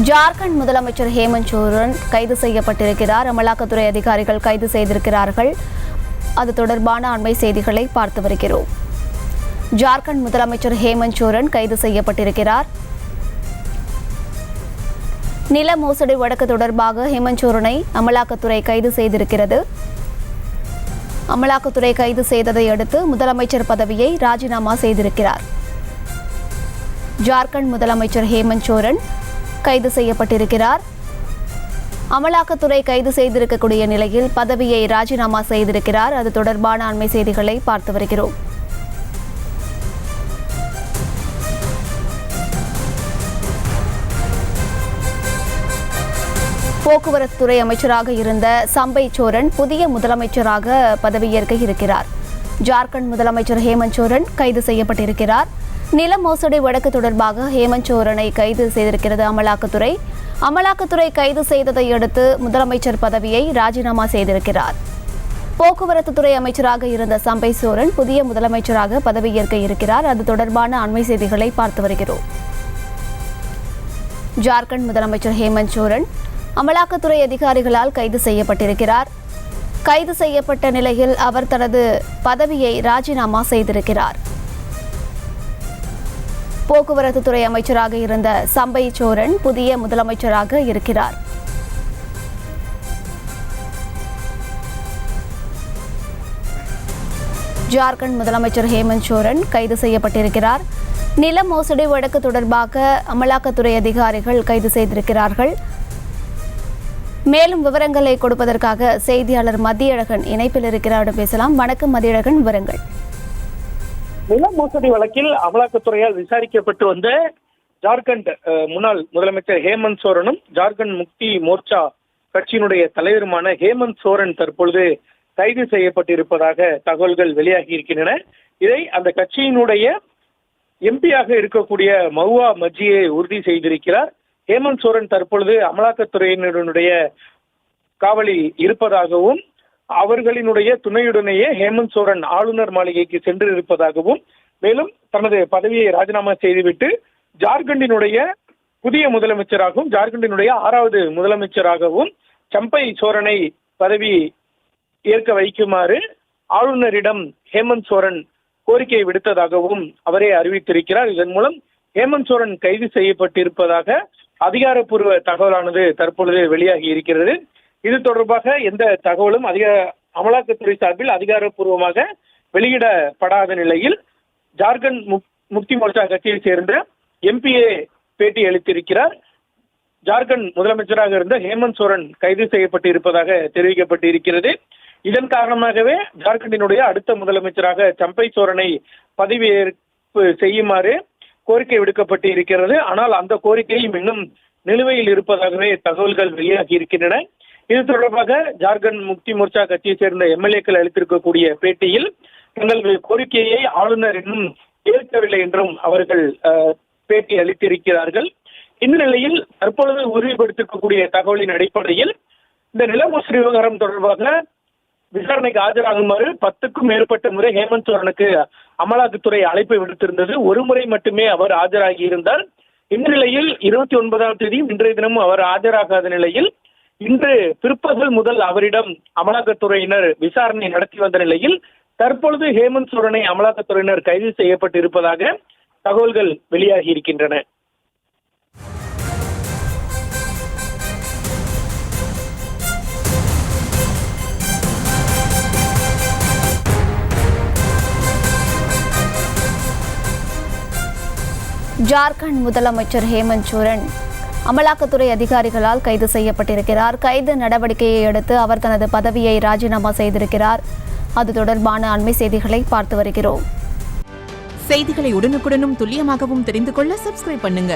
ஜார்க்கண்ட் முதலமைச்சர் ஹேமந்த் சோரன் கைது செய்யப்பட்டிருக்கிறார். அமலாக்கத்துறை அதிகாரிகள் கைது செய்திருக்கிறார்கள். அது தொடர்பான அண்மை செய்திகளை பார்த்து வருகிறோம். ஜார்க்கண்ட் முதலமைச்சர் ஹேமந்த் சோரன் கைது செய்யப்பட்டிருக்கிறார். நில மோசடி வழக்கு தொடர்பாக ஹேமந்த் சோரனை அமலாக்கத்துறை கைது செய்திருக்கிறது. அமலாக்கத்துறை கைது செய்ததை அடுத்து முதலமைச்சர் பதவியை ராஜினாமா செய்திருக்கிறார். ஜார்க்கண்ட் முதலமைச்சர் ஹேமந்த் சோரன் கைது செய்யப்பட்டிருக்கிறார். அமலாக்கத்துறை கைது செய்திருக்கக்கூடிய நிலையில் பதவியை ராஜினாமா செய்திருக்கிறார். அது தொடர்பான அண்மை செய்திகளை பார்த்து வருகிறோம். போக்குவரத்து துறை அமைச்சராக இருந்த சம்பை சோரன் புதிய முதலமைச்சராக பதவியேற்க இருக்கிறார். ஜார்க்கண்ட் முதலமைச்சர் ஹேமந்த் சோரன் கைது செய்யப்பட்டிருக்கிறார். நில மோசடி வழக்கு தொடர்பாக ஹேமந்த் சோரனை கைது செய்திருக்கிறது அமலாக்கத்துறை. அமலாக்கத்துறை கைது செய்ததை அடுத்து முதலமைச்சர் பதவியை ராஜினாமா செய்திருக்கிறார். போக்குவரத்து துறை அமைச்சராக இருந்த சம்பை சோரன் புதிய முதலமைச்சராக பதவியேற்க இருக்கிறார். அது தொடர்பான அண்மை செய்திகளை பார்த்து வருகிறோம். ஜார்க்கண்ட் முதலமைச்சர் ஹேமந்த் சோரன் அமலாக்கத்துறை அதிகாரிகளால் கைது செய்யப்பட்டிருக்கிறார். கைது செய்யப்பட்ட நிலையில் அவர் தனது பதவியை ராஜினாமா செய்திருக்கிறார். போக்குவரத்து துறை அமைச்சராக இருந்த சம்பை சோரன் புதிய முதலமைச்சராக இருக்கிறார். ஜார்க்கண்ட் முதலமைச்சர் ஹேமந்த் சோரன் கைது செய்யப்பட்டிருக்கிறார். நில மோசடி வழக்கு தொடர்பாக அமலாக்கத்துறை அதிகாரிகள் கைது செய்திருக்கிறார்கள். மேலும் விவரங்களை கொடுப்பதற்காக செய்தியாளர் மதியழகன் இணைப்பில் இருக்கிறார். பேசலாம். வணக்கம் மதியழகன், விவரங்கள். நில மோசடி வழக்கில் அமலாக்கத்துறையால் விசாரிக்கப்பட்டு வந்த ஜார்க்கண்ட் முன்னாள் முதலமைச்சர் ஹேமந்த் சோரனும் ஜார்க்கண்ட் முக்தி மோர்ச்சா கட்சியினுடைய தலைவருமான ஹேமந்த் சோரன் தற்பொழுது கைது செய்யப்பட்டிருப்பதாக தகவல்கள் வெளியாகி இருக்கின்றன. இதை அந்த கட்சியினுடைய எம்பியாக இருக்கக்கூடிய மஹுவா மஜ்ஜியை உறுதி செய்திருக்கிறார். ஹேமந்த் சோரன் தற்பொழுது அமலாக்கத்துறையினருடைய காவலில் இருப்பதாகவும் அவர்களினுடைய துணையுடனேயே ஹேமந்த் சோரன் ஆளுநர் மாளிகைக்கு சென்று இருப்பதாகவும், மேலும் தனது பதவியை ராஜினாமா செய்துவிட்டு ஜார்க்கண்டினுடைய புதிய முதலமைச்சராகவும் ஜார்க்கண்டினுடைய 6வது முதலமைச்சராகவும் சம்பை சோரனை பதவி ஏற்க வைக்குமாறு ஆளுநரிடம் ஹேமந்த் சோரன் கோரிக்கை விடுத்ததாகவும் அவரே அறிவித்திருக்கிறார். இதன் மூலம் ஹேமந்த் சோரன் கைது செய்யப்பட்டிருப்பதாக அதிகாரப்பூர்வ தகவலானது தற்பொழுது வெளியாகி இருக்கிறது. இது தொடர்பாக எந்த தகவலும் அமலாக்கத்துறை சார்பில் அதிகாரப்பூர்வமாக வெளியிடப்படாத நிலையில் ஜார்க்கண்ட் முக்தி மோர்ச்சா கட்சியை சேர்ந்த எம்பிஏ பேட்டி அளித்திருக்கிறார். ஜார்க்கண்ட் முதலமைச்சராக இருந்த ஹேமந்த் சோரன் கைது செய்யப்பட்டிருப்பதாக தெரிவிக்கப்பட்டிருக்கிறது. இதன் காரணமாகவே ஜார்க்கண்டினுடைய அடுத்த முதலமைச்சராக சம்பை சோரனை பதவியேற்பு செய்யுமாறு கோரிக்கை விடுக்கப்பட்டு இருக்கிறது. ஆனால் அந்த கோரிக்கையும் இன்னும் நிலுவையில் இருப்பதாகவே தகவல்கள் வெளியாகி இருக்கின்றன. இது தொடர்பாக ஜார்க்கண்ட் முக்தி மோர்ச்சா கட்சியை சேர்ந்த எம்எல்ஏக்கள் அளித்திருக்கக்கூடிய பேட்டியில் தங்களது கோரிக்கையை ஆளுநர் இன்னும் ஏற்கவில்லை என்றும் அவர்கள் பேட்டி அளித்திருக்கிறார்கள். இந்த நிலையில் தற்பொழுது உறுதிப்படுத்திருக்கக்கூடிய தகவலின் அடிப்படையில் இந்த நில மோசடி விவகாரம் தொடர்பாக விசாரணைக்கு ஆஜராகுமாறு 10க்கும் மேற்பட்ட முறை ஹேமந்த் சோரனுக்கு அமலாக்கத்துறை அழைப்பு விடுத்திருந்தது. ஒரு முறை மட்டுமே அவர் ஆஜராகி இருந்தார். இந்த நிலையில் 29ஆம் தேதி இன்றைய தினமும் அவர் ஆஜராகாத நிலையில் இன்று பிற்பகல் முதல் அவரிடம் அமலாக்கத்துறையினர் விசாரணை நடத்தி வந்த நிலையில் தற்பொழுது ஹேமந்த் சோரனை அமலாக்கத்துறையினர் கைது செய்யப்பட்டிருப்பதாக தகவல்கள் வெளியாகி இருக்கின்றன. ஜார்க்கண்ட் முதலமைச்சர் ஹேமந்த் சோரன் அமலாக்கத்துறை அதிகாரிகளால் கைது செய்யப்பட்டிருக்கிறார். கைது நடவடிக்கையை அடுத்து அவர் தனது பதவியை ராஜினாமா செய்திருக்கிறார். அது தொடர்பான அண்மை செய்திகளை பார்த்து வருகிறோம். செய்திகளை உடனுக்குடனும் துல்லியமாகவும் தெரிந்து கொள்ள சப்ஸ்கிரைப் பண்ணுங்க.